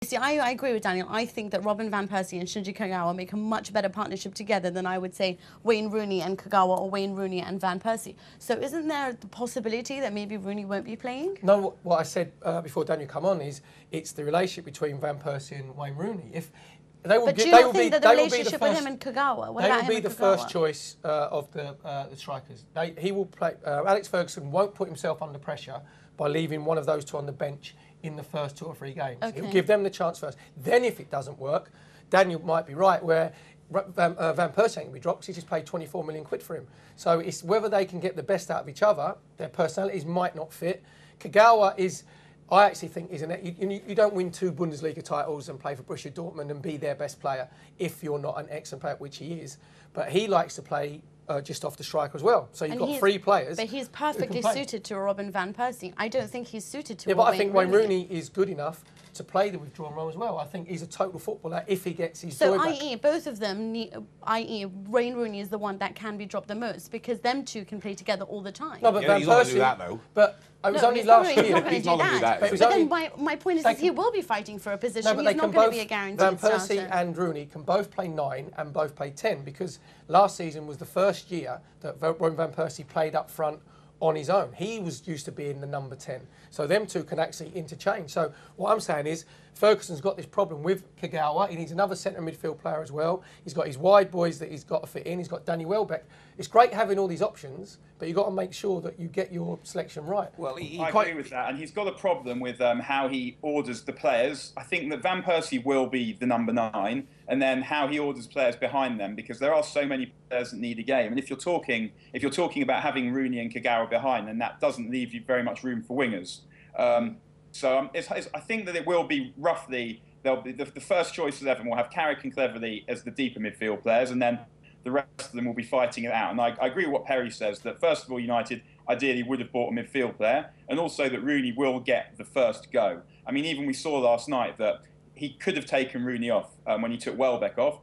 See, I agree with Daniel. I think that Robin Van Persie and Shinji Kagawa make a much better partnership together than I would say Wayne Rooney and Kagawa or Wayne Rooney and Van Persie. So isn't there the possibility that maybe Rooney won't be playing? No, what I said before Daniel come on is it's the relationship between Van Persie and Wayne Rooney. If they will, but do you they not will think be, that the they will be the relationship first, with him and Kagawa? What they about will be him the and first Kagawa? choice of the strikers. He will play. Alex Ferguson won't put himself under pressure by leaving one of those two on the bench in the first 2 or 3 games. Okay. He'll give them the chance first. Then if it doesn't work, Daniel might be right, where Van Persie ain't going to be dropped because he just paid 24 million quid for him. So it's whether they can get the best out of each other. Their personalities might not fit. Kagawa is, I actually think, you don't win 2 Bundesliga titles and play for Borussia Dortmund and be their best player if you're not an excellent player, which he is. But he likes to play just off the striker as well. So you've got 3 players. But he's perfectly suited to Robin Van Persie. I don't think he's suited to but I think Wayne Rooney is good enough to play the withdrawn role as well. I think he's a total footballer if he gets his joy back. i.e. both of them i.e. Wayne Rooney is the one that can be dropped the most because them two can play together all the time. No, but Van he's not going to Persie, do that though. But it was only he's last not year. going to do that. But then my point is he will be fighting for a position. He's not going to be a guaranteed Van Persie starter. and Rooney can both play 9 and both play 10 because last season was the first year that Robin Van Persie played up front on his own. He was used to being the number 10. So them two can actually interchange. So what I'm saying is Ferguson's got this problem with Kagawa. He needs another centre midfield player as well. He's got his wide boys that he's got to fit in. He's got Danny Welbeck. It's great having all these options, but you've got to make sure that you get your selection right. Well, I agree with that. And he's got a problem with how he orders the players. I think that Van Persie will be the number 9, and then how he orders players behind them, because there are so many players that need a game. And if you're talking about having Rooney and Kagawa behind, then that doesn't leave you very much room for wingers. I think that it will be roughly, they'll be the first choice 11 will have Carrick and Cleverley as the deeper midfield players, and then the rest of them will be fighting it out. And I agree with what Perry says, that first of all, United ideally would have bought a midfield player, and also that Rooney will get the first go. I mean, even we saw last night that he could have taken Rooney off when he took Welbeck off,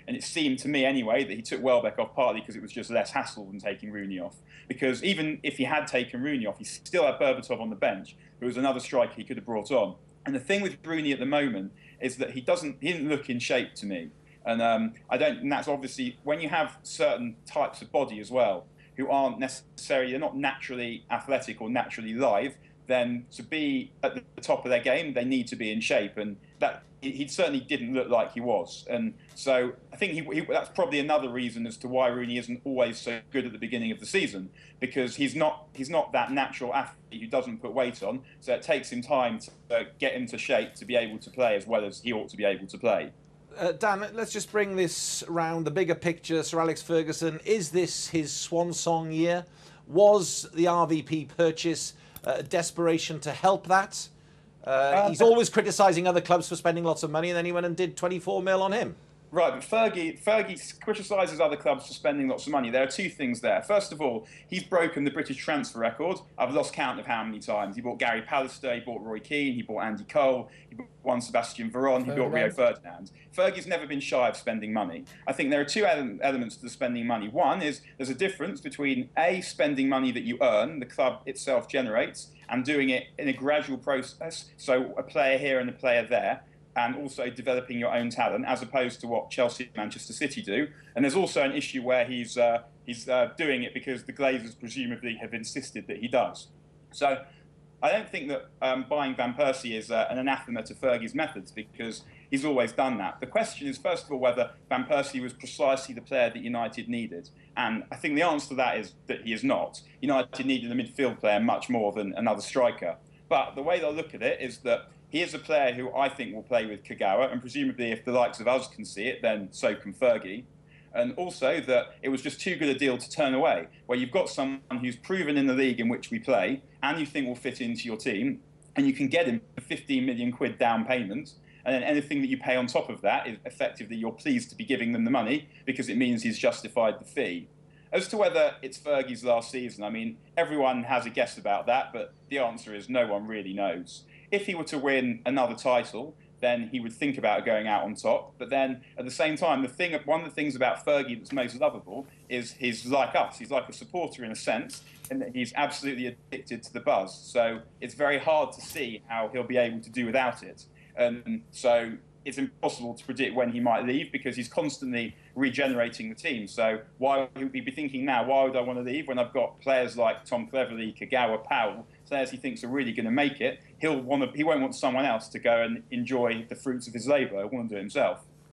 and it seemed to me anyway that he took Welbeck off partly because it was just less hassle than taking Rooney off. Because even if he had taken Rooney off, he still had Berbatov on the bench, who was another striker he could have brought on. And the thing with Rooney at the moment is that he didn't look in shape to me. And and that's obviously when you have certain types of body as well, who aren't necessarily, they're not naturally athletic or naturally lithe, then to be at the top of their game, they need to be in shape. And that he certainly didn't look like he was. And so I think that's probably another reason as to why Rooney isn't always so good at the beginning of the season, because he's not that natural athlete who doesn't put weight on. So it takes him time to get into shape to be able to play as well as he ought to be able to play. Dan, let's just bring this round, the bigger picture. Sir Alex Ferguson, is this his swan song year? Was the RVP purchase desperation to help that? He's always criticising other clubs for spending lots of money, and then he went and did 24 mil on him. Right, but Fergie criticises other clubs for spending lots of money. There are 2 things there. First of all, he's broken the British transfer record. I've lost count of how many times. He bought Gary Pallister, he bought Roy Keane, he bought Andy Cole, he bought Juan Sebastian Veron, he bought Rio Ferdinand. Fergie's never been shy of spending money. I think there are 2 elements to the spending money. One is there's a difference between spending money that you earn, the club itself generates, and doing it in a gradual process, so a player here and a player there, and also developing your own talent, as opposed to what Chelsea and Manchester City do. And there's also an issue where he's doing it because the Glazers presumably have insisted that he does. So I don't think that buying Van Persie is an anathema to Fergie's methods, because he's always done that. The question is, first of all, whether Van Persie was precisely the player that United needed. And I think the answer to that is that he is not. United needed a midfield player much more than another striker. But the way they'll look at it is that he is a player who I think will play with Kagawa, and presumably if the likes of us can see it, then so can Fergie. And also that it was just too good a deal to turn away, where you've got someone who's proven in the league in which we play, and you think will fit into your team, and you can get him for 15 million quid down payment, and then anything that you pay on top of that is effectively you're pleased to be giving them the money, because it means he's justified the fee. As to whether it's Fergie's last season, I mean, everyone has a guess about that, but the answer is no one really knows. If he were to win another title, then he would think about going out on top. But then, at the same time, one of the things about Fergie that's most lovable is he's like us. He's like a supporter in a sense, in that he's absolutely addicted to the buzz. So it's very hard to see how he'll be able to do without it. So it's impossible to predict when he might leave because he's constantly regenerating the team. So why would he be thinking now, why would I want to leave when I've got players like Tom Cleverley, Kagawa, Powell, players he thinks are really going to make it? He won't want someone else to go and enjoy the fruits of his labour. He'll want to do it himself.